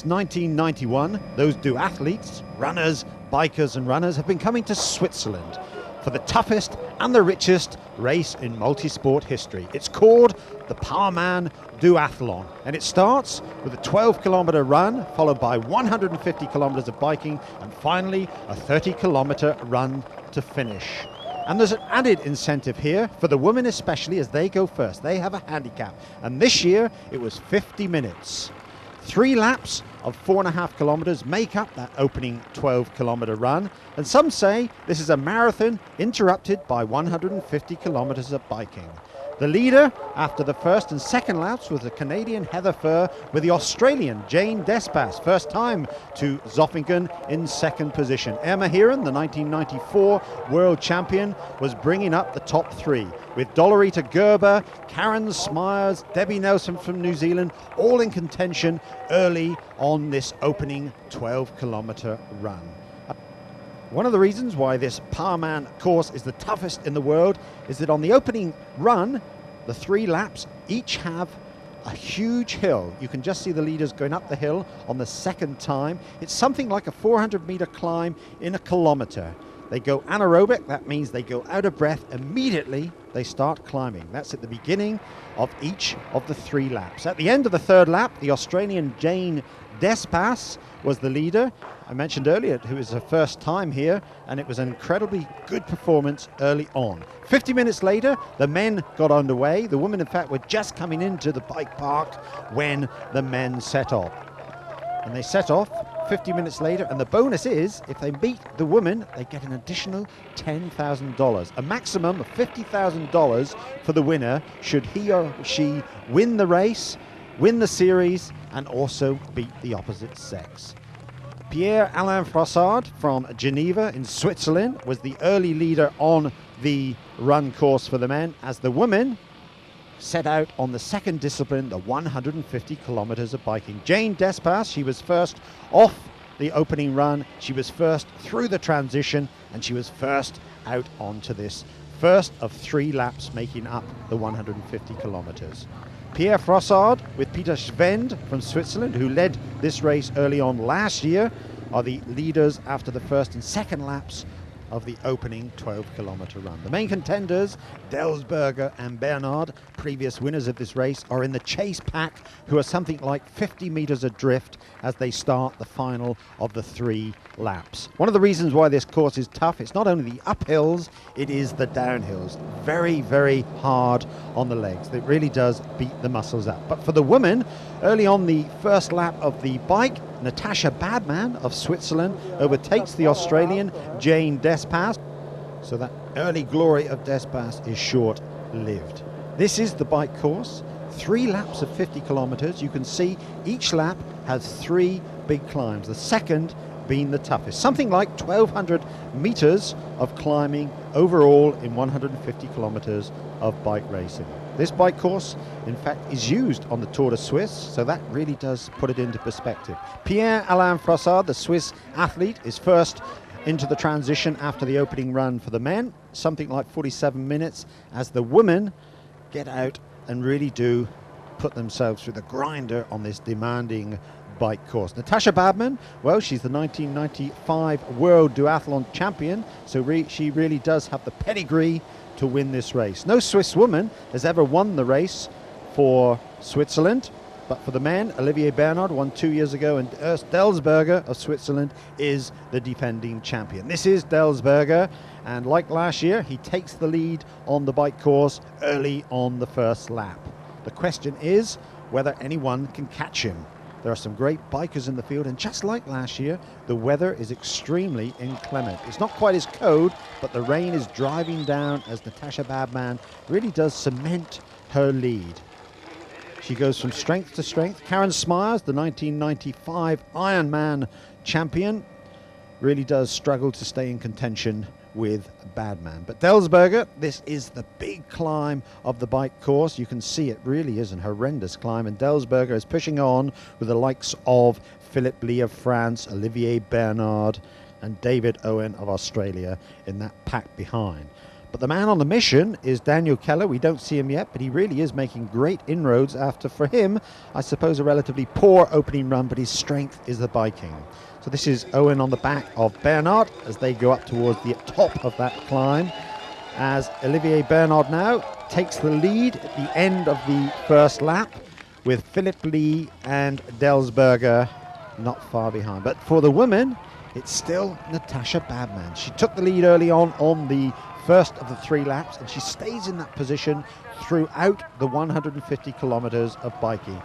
1991, those duathletes, runners, bikers and runners, have been coming to Switzerland for the toughest and the richest race in multisport history. It's called the Powerman Duathlon, and it starts with a 12-kilometer run, followed by 150 kilometers of biking, and finally a 30-kilometer run to finish. And there's an added incentive here for the women, especially as they go first. They have a handicap, and this year it was 50 minutes. 3 laps of 4.5 kilometers make up that opening 12-kilometer run, and some say this is a marathon interrupted by 150 kilometers of biking. The leader after the first and second laps was the Canadian Heather Furr, with the Australian Jane Despas, first time to Zofingen, in second position. Emma Heron, the 1994 world champion, was bringing up the top 3, with Dolorita Gerber, Karen Smyers, Debbie Nelson from New Zealand, all in contention early on this opening 12-kilometer run. One of the reasons why this Powerman course is the toughest in the world is that on the opening run, the 3 laps each have a huge hill. You can just see the leaders going up the hill on the second time. It's something like a 400-meter climb in a kilometer. They go anaerobic, that means they go out of breath immediately they start climbing. That's at the beginning of each of the 3 laps. At the end of the 3rd lap, the Australian Jane Despas was the leader. I mentioned earlier who was her first time here, and it was an incredibly good performance early on. 50 minutes later, the men got underway. The women, in fact, were just coming into the bike park when the men set off. And they set off 50 minutes later, and the bonus is, if they beat the woman, they get an additional $10,000, a maximum of $50,000 for the winner should he or she win the race, win the series, and also beat the opposite sex. Pierre-Alain Frossard from Geneva in Switzerland was the early leader on the run course for the men, as the women set out on the second discipline, the 150 kilometers of biking. Jane Despas, she was first off the opening run, she was first through the transition, and she was first out onto this first of 3 laps making up the 150 kilometers. Pierre Frossard with Peter Schwend from Switzerland, who led this race early on last year, are the leaders after the first and second laps of the opening 12-kilometer run. The main contenders, Delsberger and Bernard, previous winners of this race, are in the chase pack, who are something like 50 meters adrift as they start the final of the 3 laps. One of the reasons why this course is tough, it's not only the uphills, it is the downhills. Very, very hard on the legs. It really does beat the muscles up. But for the women, early on the first lap of the bike, Natasha Badman of Switzerland overtakes the Australian Jane Despas. So that early glory of Despas is short-lived. This is the bike course. 3 laps of 50 kilometers. You can see each lap has 3 big climbs, the second being the toughest. Something like 1,200 meters of climbing overall in 150 kilometers of bike racing. This bike course, in fact, is used on the Tour de Suisse, so that really does put it into perspective. Pierre-Alain Frossard, the Swiss athlete, is first into the transition after the opening run for the men, something like 47 minutes, as the women get out and really do put themselves through the grinder on this demanding bike course. Natasha Badman, well, she's the 1995 World Duathlon champion, so she really does have the pedigree to win this race. No Swiss woman has ever won the race for Switzerland, but for the men, Olivier Bernard won 2 years ago, and Urs Delsberger of Switzerland is the defending champion. This is Delsberger, and like last year, he takes the lead on the bike course early on the first lap. The question is whether anyone can catch him. There are some great bikers in the field, and just like last year, the weather is extremely inclement. It's not quite as cold, but the rain is driving down as Natasha Badman really does cement her lead. She goes from strength to strength. Karen Smyers, the 1995 Ironman champion, really does struggle to stay in contention with Badman. But Delsberger, this is the big climb of the bike course. You can see it really is a horrendous climb, and Delsberger is pushing on with the likes of Philippe Lee of France, Olivier Bernard, and David Owen of Australia in that pack behind. But the man on the mission is Daniel Keller. We don't see him yet, but he really is making great inroads after, for him, I suppose, a relatively poor opening run, but his strength is the biking. So this is Owen on the back of Bernard as they go up towards the top of that climb. As Olivier Bernard now takes the lead at the end of the first lap, with Philip Lee and Delsberger not far behind. But for the women, it's still Natasha Badman. She took the lead early on the first of the 3 laps, and she stays in that position throughout the 150 kilometers of biking.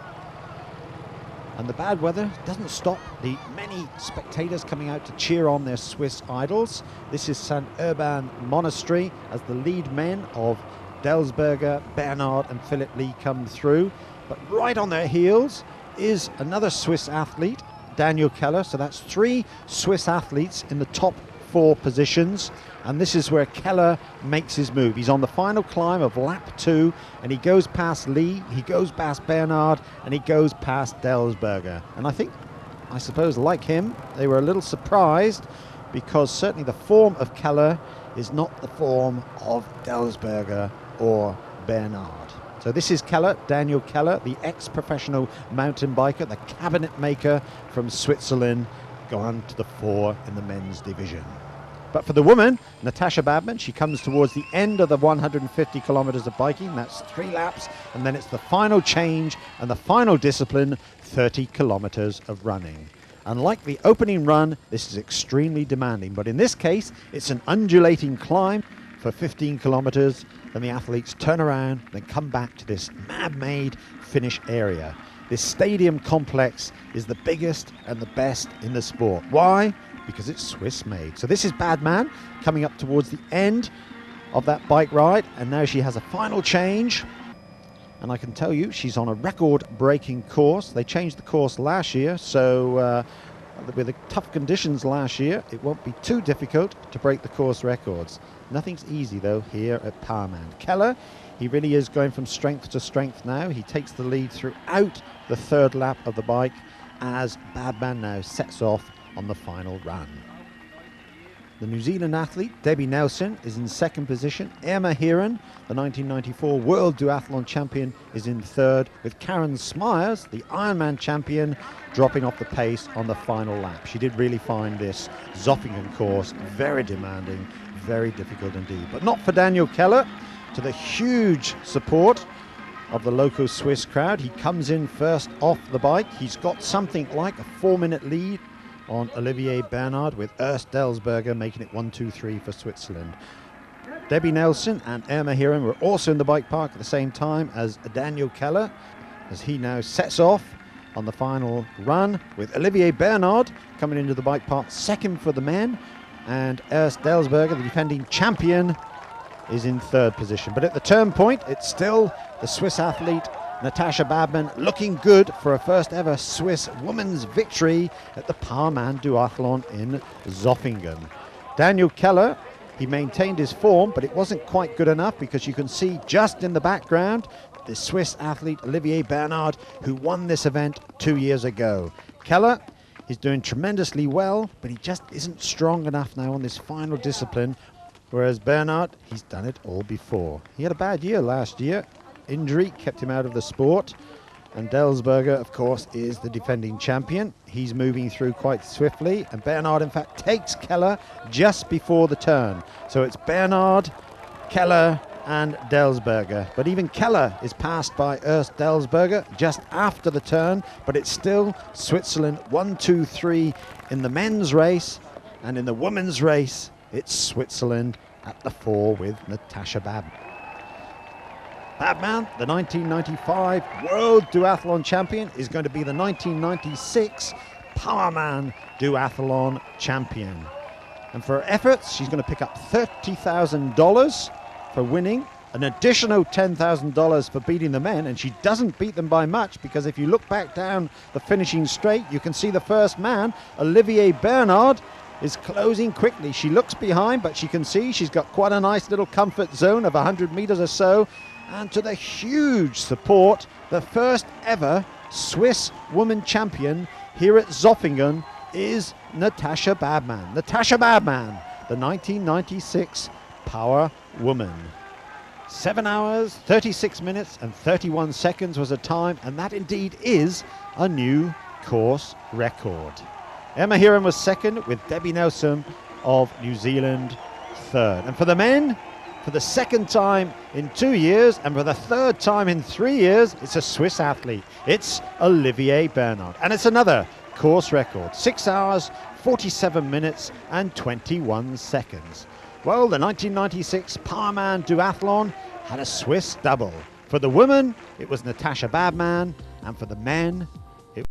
And the bad weather doesn't stop the many spectators coming out to cheer on their Swiss idols. This is St. Urban Monastery as the lead men of Delsberger, Bernard and Philip Lee come through. But right on their heels is another Swiss athlete, Daniel Keller. So that's 3 Swiss athletes in the top 4 positions. And this is where Keller makes his move. He's on the final climb of lap 2, and he goes past Lee, he goes past Bernard, and he goes past Delsberger. And I suppose, like him, they were a little surprised, because certainly the form of Keller is not the form of Delsberger or Bernard. So this is Keller, Daniel Keller, the ex-professional mountain biker, the cabinet maker from Switzerland, gone to the 4 in the men's division. But for the woman, Natasha Badman, she comes towards the end of the 150 kilometers of biking. That's 3 laps, and then it's the final change and the final discipline, 30 kilometers of running. And like the opening run, this is extremely demanding. But in this case, it's an undulating climb for 15 kilometers. Then the athletes turn around, then come back to this man-made finish area. This stadium complex is the biggest and the best in the sport. Why? Because it's Swiss made. So this is Badman coming up towards the end of that bike ride, and now she has a final change, and I can tell you she's on a record-breaking course. They changed the course last year, so with the tough conditions last year, it won't be too difficult to break the course records. Nothing's easy though here at Powerman. Keller, he really is going from strength to strength now. He takes the lead throughout the 3rd lap of the bike as Badman now sets off on the final run. The New Zealand athlete Debbie Nelson is in 2nd position. Emma Heron, the 1994 World Duathlon champion, is in 3rd, with Karen Smyers, the Ironman champion, dropping off the pace on the final lap. She did really find this Zofingen course very demanding, very difficult indeed. But not for Daniel Keller. To the huge support of the local Swiss crowd, he comes in first off the bike. He's got something like a 4-minute lead on Olivier Bernard, with Urs Delsberger making it 1-2-3 for Switzerland. Debbie Nelson and Irma Heron were also in the bike park at the same time as Daniel Keller, as he now sets off on the final run, with Olivier Bernard coming into the bike park 2nd for the men, and Urs Delsberger, the defending champion, is in 3rd position. But at the turn point, it's still the Swiss athlete Natasha Badman looking good for a first ever Swiss women's victory at the Powerman Duathlon in Zofingen. Daniel Keller, he maintained his form, but it wasn't quite good enough, because you can see just in the background the Swiss athlete Olivier Bernard, who won this event 2 years ago. Keller is doing tremendously well, but he just isn't strong enough now on this final discipline, whereas Bernard, he's done it all before. He had a bad year last year. Injury kept him out of the sport, and Delsberger, of course, is the defending champion. He's moving through quite swiftly, and Bernard, in fact, takes Keller just before the turn. So it's Bernard, Keller and Delsberger. But even Keller is passed by Urs Delsberger just after the turn, but it's still Switzerland 1-2-3 in the men's race, and in the women's race, it's Switzerland at the 4 with Natasha Badman. Badman, the 1995 World Duathlon champion, is going to be the 1996 Powerman Duathlon champion. And for her efforts, she's going to pick up $30,000 for winning, an additional $10,000 for beating the men, and she doesn't beat them by much, because if you look back down the finishing straight, you can see the first man, Olivier Bernard, is closing quickly. She looks behind, but she can see she's got quite a nice little comfort zone of 100 meters or so. And to the huge support, the first ever Swiss woman champion here at Zofingen is Natasha Badman. Natasha Badman, the 1996 Power Woman. 7 hours, 36 minutes and 31 seconds was a time, and that indeed is a new course record. Emma Heron was second, with Debbie Nelson of New Zealand third. And for the men, for the second time in 2 years and for the third time in 3 years, it's a Swiss athlete. It's Olivier Bernard. And it's another course record, 6 hours, 47 minutes and 21 seconds. Well, the 1996 Powerman Duathlon had a Swiss double. For the women, it was Natasha Badman, and for the men,